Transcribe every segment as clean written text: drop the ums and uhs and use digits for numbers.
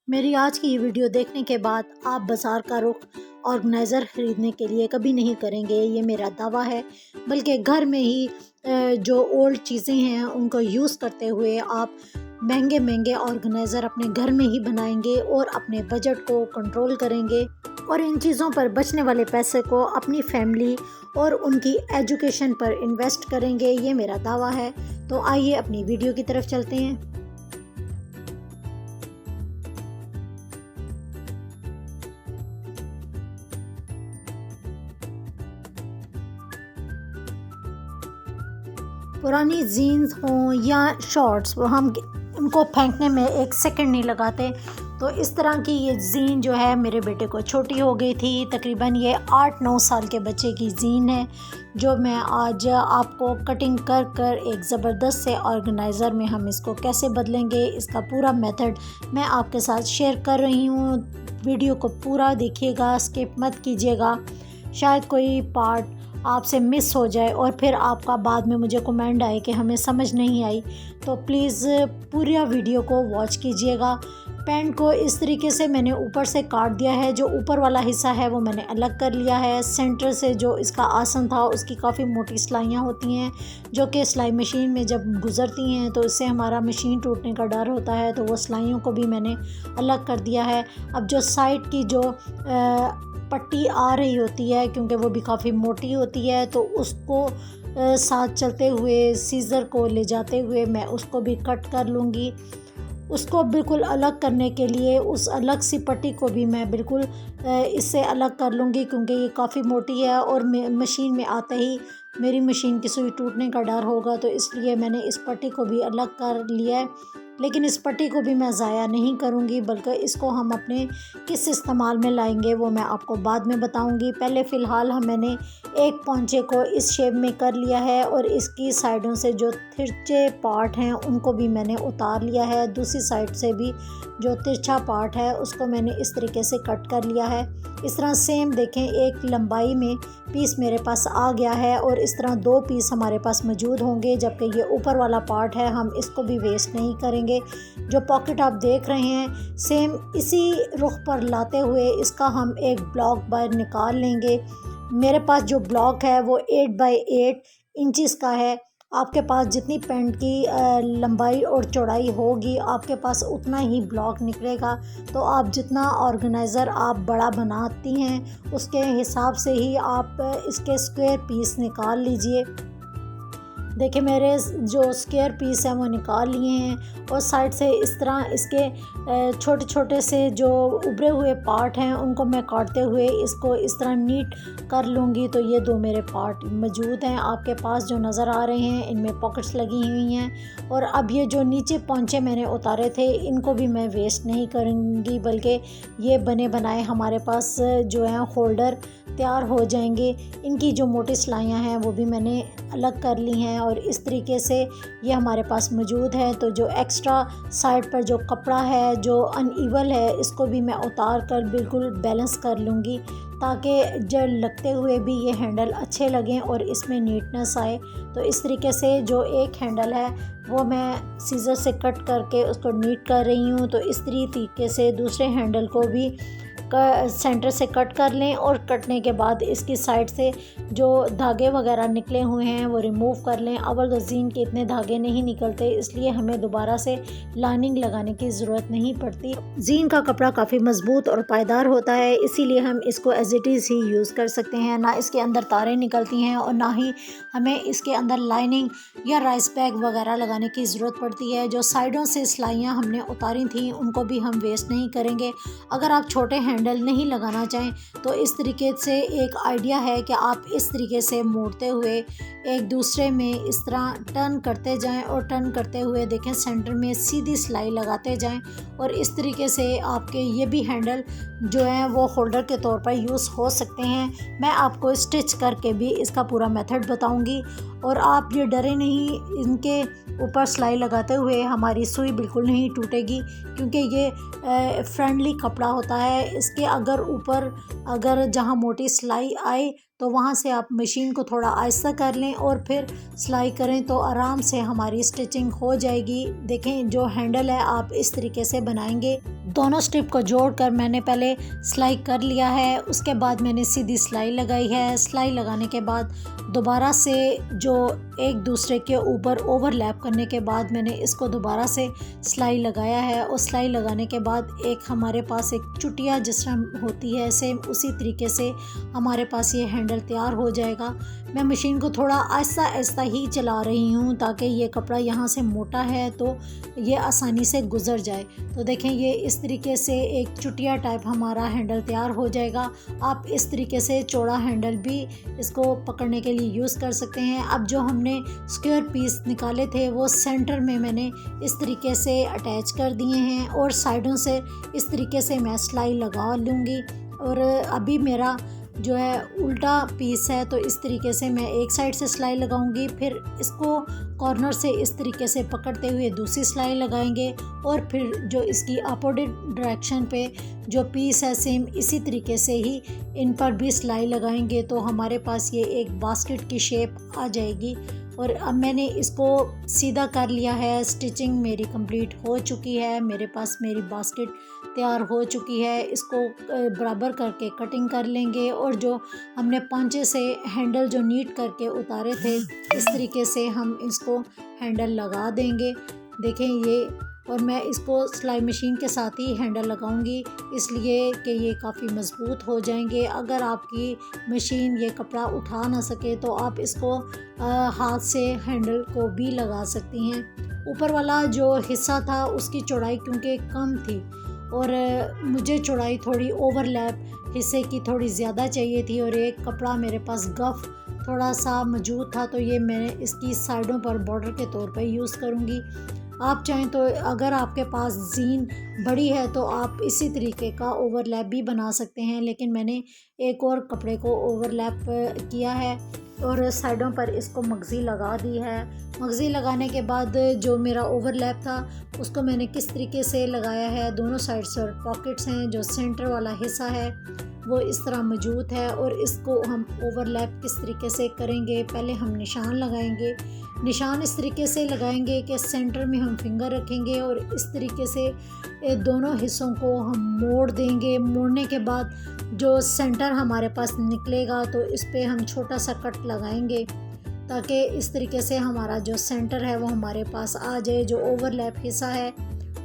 मेरी आज की ये वीडियो देखने के बाद आप बाज़ार का रुख ऑर्गेनाइज़र ख़रीदने के लिए कभी नहीं करेंगे, ये मेरा दावा है। बल्कि घर में ही जो ओल्ड चीज़ें हैं उनको यूज़ करते हुए आप महंगे महंगे ऑर्गेनाइज़र अपने घर में ही बनाएंगे और अपने बजट को कंट्रोल करेंगे और इन चीज़ों पर बचने वाले पैसे को अपनी फैमिली और उनकी एजुकेशन पर इन्वेस्ट करेंगे, ये मेरा दावा है। तो आइए अपनी वीडियो की तरफ चलते हैं। पुरानी जीन्स हों या शॉर्ट्स, वो हम उनको फेंकने में एक सेकंड नहीं लगाते। तो इस तरह की ये जीन जो है मेरे बेटे को छोटी हो गई थी, तकरीबन ये 8-9 साल के बच्चे की जीन है, जो मैं आज आपको कटिंग कर कर एक ज़बरदस्त से ऑर्गेनाइज़र में हम इसको कैसे बदलेंगे, इसका पूरा मेथड मैं आपके साथ शेयर कर रही हूँ। वीडियो को पूरा देखिएगा, स्किप मत कीजिएगा। शायद कोई पार्ट आपसे मिस हो जाए और फिर आपका बाद में मुझे कमेंट आए कि हमें समझ नहीं आई, तो प्लीज़ पूरा वीडियो को वॉच कीजिएगा। पैंट को इस तरीके से मैंने ऊपर से काट दिया है, जो ऊपर वाला हिस्सा है वो मैंने अलग कर लिया है। सेंटर से जो इसका आसन था उसकी काफ़ी मोटी सिलाइयाँ होती हैं, जो कि सिलाई मशीन में जब गुज़रती हैं तो इससे हमारा मशीन टूटने का डर होता है, तो वो सिलाइयों को भी मैंने अलग कर दिया है। अब जो साइड की जो पट्टी आ रही होती है, क्योंकि वो भी काफ़ी मोटी होती है, तो उसको साथ चलते हुए सीज़र को ले जाते हुए मैं उसको भी कट कर लूँगी। उसको बिल्कुल अलग करने के लिए उस अलग सी पट्टी को भी मैं बिल्कुल इससे अलग कर लूँगी, क्योंकि ये काफ़ी मोटी है और मशीन में आते ही मेरी मशीन की सुई टूटने का डर होगा, तो इसलिए मैंने इस पट्टी को भी अलग कर लिया है। लेकिन इस पट्टी को भी मैं ज़ाया नहीं करूँगी, बल्कि इसको हम अपने किस इस्तेमाल में लाएंगे वो मैं आपको बाद में बताऊँगी। पहले फ़िलहाल मैंने एक पोंचे को इस शेप में कर लिया है और इसकी साइडों से जो तिरछे पार्ट हैं उनको भी मैंने उतार लिया है। दूसरी साइड से भी जो तिरछा पार्ट है उसको मैंने इस तरीके से कट कर लिया है। इस तरह सेम देखें, एक लंबाई में पीस मेरे पास आ गया है और इस तरह 2 पीस हमारे पास मौजूद होंगे, जबकि ये ऊपर वाला पार्ट है हम इसको भी वेस्ट नहीं करेंगे। जो पॉकेट आप देख रहे हैं सेम इसी रुख पर लाते हुए इसका हम एक ब्लॉक बाहर निकाल लेंगे। मेरे पास जो ब्लॉक है वो 8 बाई 8 इंचज़ का है। आपके पास जितनी पैंट की लंबाई और चौड़ाई होगी आपके पास उतना ही ब्लॉक निकलेगा। तो आप जितना ऑर्गेनाइज़र आप बड़ा बनाती हैं उसके हिसाब से ही आप इसके स्क्वायर पीस निकाल लीजिए। देखिए मेरे जो स्क्वायर पीस हैं वो निकाल लिए हैं और साइड से इस तरह इसके छोटे छोटे से जो उभरे हुए पार्ट हैं उनको मैं काटते हुए इसको इस तरह नीट कर लूँगी। तो ये 2 मेरे पार्ट मौजूद हैं आपके पास जो नज़र आ रहे हैं, इनमें पॉकेट्स लगी हुई हैं। और अब ये जो नीचे पोंचे मैंने उतारे थे इनको भी मैं वेस्ट नहीं करूँगी, बल्कि ये बने बनाए हमारे पास जो हैं होल्डर तैयार हो जाएंगे। इनकी जो मोटी सिलाइयाँ हैं वो भी मैंने अलग कर ली हैं और इस तरीके से ये हमारे पास मौजूद है। तो जो एक्स्ट्रा साइड पर जो कपड़ा है जो अनइवन है इसको भी मैं उतार कर बिल्कुल बैलेंस कर लूँगी, ताकि जब लगते हुए भी ये हैंडल अच्छे लगें और इसमें नीटनेस आए। तो इस तरीके से जो एक हैंडल है वो मैं सीज़र से कट करके उसको नीट कर रही हूँ। तो इस तरीके से दूसरे हैंडल को भी सेंटर से कट कर लें और कटने के बाद इसकी साइड से जो धागे वगैरह निकले हुए हैं वो रिमूव कर लें। अव्वल तो जीन के इतने धागे नहीं निकलते, इसलिए हमें दोबारा से लाइनिंग लगाने की ज़रूरत नहीं पड़ती। जीन का कपड़ा काफ़ी मजबूत और पायदार होता है, इसीलिए हम इसको एज इट इज़ ही यूज़ कर सकते हैं। ना इसके अंदर तारें निकलती हैं और ना ही हमें इसके अंदर लाइनिंग या राइस बैग वगैरह लगाने की ज़रूरत पड़ती है। जो साइडों से सिलाइयाँ हमने उतारी थी उनको भी हम वेस्ट नहीं करेंगे। अगर आप छोटे हैंडल नहीं लगाना चाहें तो इस तरीके से एक आइडिया है कि आप इस तरीके से मोड़ते हुए एक दूसरे में इस तरह टर्न करते जाएं और टर्न करते हुए देखें सेंटर में सीधी सिलाई लगाते जाएं और इस तरीके से आपके ये भी हैंडल जो है वो होल्डर के तौर पर यूज़ हो सकते हैं। मैं आपको स्टिच करके भी इसका पूरा मेथड बताऊंगी और आप ये डरे नहीं, इनके ऊपर सिलाई लगाते हुए हमारी सुई बिल्कुल नहीं टूटेगी, क्योंकि ये फ्रेंडली कपड़ा होता है। इसके अगर ऊपर अगर जहाँ मोटी सिलाई आए तो वहाँ से आप मशीन को थोड़ा आहिस्ता कर लें और फिर सिलाई करें तो आराम से हमारी स्टिचिंग हो जाएगी। देखें जो हैंडल है आप इस तरीके से बनाएंगे। दोनों स्ट्रिप को जोड़कर मैंने पहले सिलाई कर लिया है, उसके बाद मैंने सीधी सिलाई लगाई है। सिलाई लगाने के बाद दोबारा से जो एक दूसरे के ऊपर ओवरलैप करने के बाद मैंने इसको दोबारा से सिलाई लगाया है और सिलाई लगाने के बाद एक हमारे पास एक चुटिया जिस तरह होती है सेम उसी तरीके से हमारे पास ये हैंडल तैयार हो जाएगा। मैं मशीन को थोड़ा आहिस्ता आहिस्ता ही चला रही हूँ ताकि ये कपड़ा यहाँ से मोटा है तो ये आसानी से गुजर जाए। तो देखें ये इस तरीके से एक चुटिया टाइप हमारा हैंडल तैयार हो जाएगा। आप इस तरीके से चौड़ा हैंडल भी इसको पकड़ने के लिए यूज़ कर सकते हैं। अब जो हमने स्क्वायर पीस निकाले थे वो सेंटर में मैंने इस तरीके से अटैच कर दिए हैं और साइडों से इस तरीके से मैं सिलाई लगा लूँगी। और अभी मेरा जो है उल्टा पीस है तो इस तरीके से मैं एक साइड से सिलाई लगाऊंगी, फिर इसको कॉर्नर से इस तरीके से पकड़ते हुए दूसरी सिलाई लगाएंगे और फिर जो इसकी अपोजिट डायरेक्शन पे जो पीस है सेम इसी तरीके से ही इन पर भी सिलाई लगाएंगे तो हमारे पास ये एक बास्केट की शेप आ जाएगी। और अब मैंने इसको सीधा कर लिया है। स्टिचिंग मेरी कंप्लीट हो चुकी है, मेरे पास मेरी बास्केट तैयार हो चुकी है। इसको बराबर करके कटिंग कर लेंगे और जो हमने पांचे से हैंडल जो नीट करके उतारे थे इस तरीके से हम इसको हैंडल लगा देंगे। देखें ये, और मैं इसको सिलाई मशीन के साथ ही हैंडल लगाऊंगी इसलिए कि ये काफ़ी मज़बूत हो जाएंगे। अगर आपकी मशीन ये कपड़ा उठा ना सके तो आप इसको हाथ से हैंडल को भी लगा सकती हैं। ऊपर वाला जो हिस्सा था उसकी चौड़ाई क्योंकि कम थी और मुझे चौड़ाई थोड़ी ओवरलैप हिस्से की थोड़ी ज़्यादा चाहिए थी और एक कपड़ा मेरे पास गफ थोड़ा सा मौजूद था तो ये मैं इसकी साइडों पर बॉर्डर के तौर पर यूज़ करूँगी। आप चाहें तो अगर आपके पास जीन बड़ी है तो आप इसी तरीके का ओवरलैप भी बना सकते हैं, लेकिन मैंने एक और कपड़े को ओवरलैप किया है और साइडों पर इसको मगज़ी लगा दी है। मगज़ी लगाने के बाद जो मेरा ओवरलैप था उसको मैंने किस तरीके से लगाया है, दोनों साइड से पॉकेट्स हैं, जो सेंटर वाला हिस्सा है वो इस तरह मौजूद है और इसको हम ओवरलैप किस तरीके से करेंगे, पहले हम निशान लगाएंगे। निशान इस तरीके से लगाएंगे कि सेंटर में हम फिंगर रखेंगे और इस तरीके से दोनों हिस्सों को हम मोड़ देंगे। मोड़ने के बाद जो सेंटर हमारे पास निकलेगा तो इस पे हम छोटा सा कट लगाएंगे ताकि इस तरीके से हमारा जो सेंटर है वो हमारे पास आ जाए। जो ओवरलैप हिस्सा है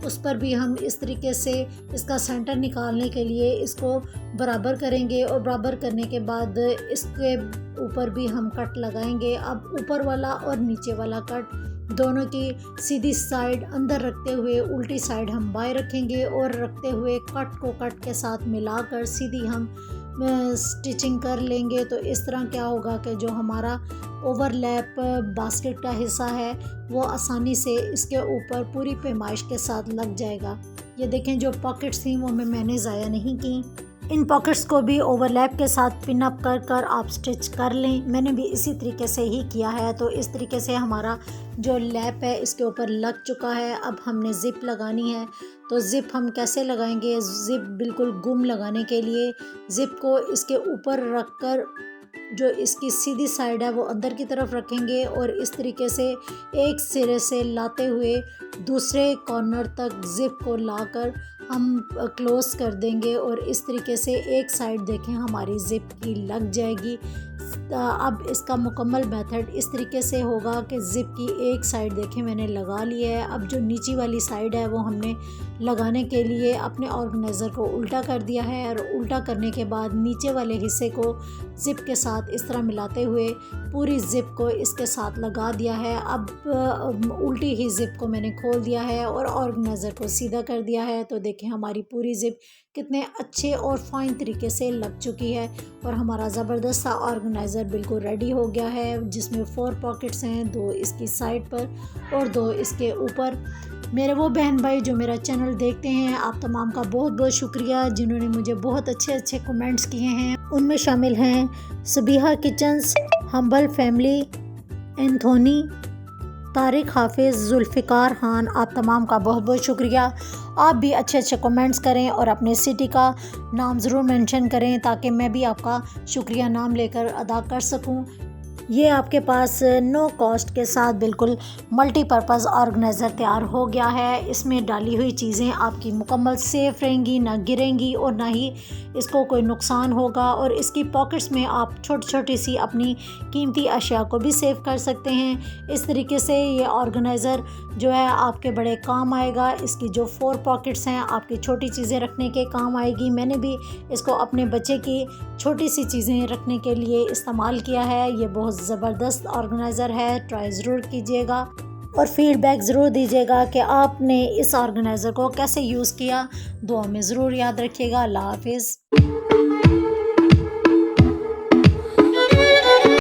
उस पर भी हम इस तरीके से इसका सेंटर निकालने के लिए इसको बराबर करेंगे और बराबर करने के बाद इसके ऊपर भी हम कट लगाएंगे। अब ऊपर वाला और नीचे वाला कट दोनों की सीधी साइड अंदर रखते हुए उल्टी साइड हम बाएं रखेंगे और रखते हुए कट को कट के साथ मिलाकर सीधी हम स्टिचिंग कर लेंगे। तो इस तरह क्या होगा कि जो हमारा ओवरलैप बास्केट का हिस्सा है वो आसानी से इसके ऊपर पूरी पैमाइश के साथ लग जाएगा। ये देखें जो पॉकेट्स थी वो मैंने ज़ाया नहीं की। इन पॉकेट्स को भी ओवरलैप के साथ पिन अप कर कर आप स्टिच कर लें। मैंने भी इसी तरीके से ही किया है। तो इस तरीके से हमारा जो लैप है इसके ऊपर लग चुका है। अब हमने ज़िप लगानी है। तो ज़िप हम कैसे लगाएंगे, ज़िप बिल्कुल गुम लगाने के लिए ज़िप को इसके ऊपर रख कर जो इसकी सीधी साइड है वो अंदर की तरफ रखेंगे और इस तरीके से एक सिरे से लाते हुए दूसरे कॉर्नर तक ज़िप को लाकर हम क्लोज़ कर देंगे और इस तरीके से एक साइड देखें हमारी ज़िप की लग जाएगी। अब इसका मुकम्मल मेथड इस तरीके से होगा कि ज़िप की एक साइड देखें मैंने लगा ली है। अब जो नीचे वाली साइड है वो हमने लगाने के लिए अपने ऑर्गेनाइज़र को उल्टा कर दिया है और उल्टा करने के बाद नीचे वाले हिस्से को ज़िप के साथ इस तरह मिलाते हुए पूरी ज़िप को इसके साथ लगा दिया है। अब उल्टी ही ज़िप को मैंने खोल दिया है और ऑर्गेनाइज़र को सीधा कर दिया है। तो देखें हमारी पूरी ज़िप कितने अच्छे और फाइन तरीके से लग चुकी है और हमारा ज़बरदस्त सा ऑर्गेनाइज़र बिल्कुल रेडी हो गया है, जिसमें 4 पॉकेट्स हैं, 2 इसकी साइड पर और 2 इसके ऊपर। मेरे वो बहन भाई जो मेरा चैनल देखते हैं, आप तमाम का बहुत बहुत शुक्रिया जिन्होंने मुझे बहुत अच्छे अच्छे कमेंट्स किए हैं। उनमें शामिल हैं Sabiha kitchens, humble family, Anthony, Tariq हाफिज़, जुल्फ़िकार खान, आप तमाम का बहुत बहुत शुक्रिया। आप भी अच्छे अच्छे कमेंट्स करें और अपने सिटी का नाम ज़रूर मेंशन करें ताकि मैं भी आपका शुक्रिया नाम लेकर अदा कर सकूं। ये आपके पास नो कॉस्ट के साथ बिल्कुल मल्टीपर्पज़ ऑर्गेनाइज़र तैयार हो गया है। इसमें डाली हुई चीज़ें आपकी मुकम्मल सेफ़ रहेंगी, ना गिरेंगी और ना ही इसको कोई नुकसान होगा। और इसकी पॉकेट्स में आप छोटी छोटी सी अपनी कीमती अशिया को भी सेव कर सकते हैं। इस तरीके से ये ऑर्गेनाइज़र जो है आपके बड़े काम आएगा। इसकी जो 4 पॉकेट्स हैं आपकी छोटी चीज़ें रखने के काम आएगी। मैंने भी इसको अपने बच्चे की छोटी सी चीज़ें रखने के लिए इस्तेमाल किया है। ये बहुत ज़बरदस्त ऑर्गेनाइज़र है, ट्राई ज़रूर कीजिएगा और फीडबैक ज़रूर दीजिएगा कि आपने इस ऑर्गेनाइज़र को कैसे यूज़ किया। दुआ में ज़रूर याद रखिएगा। अल्लाह हाफिज़।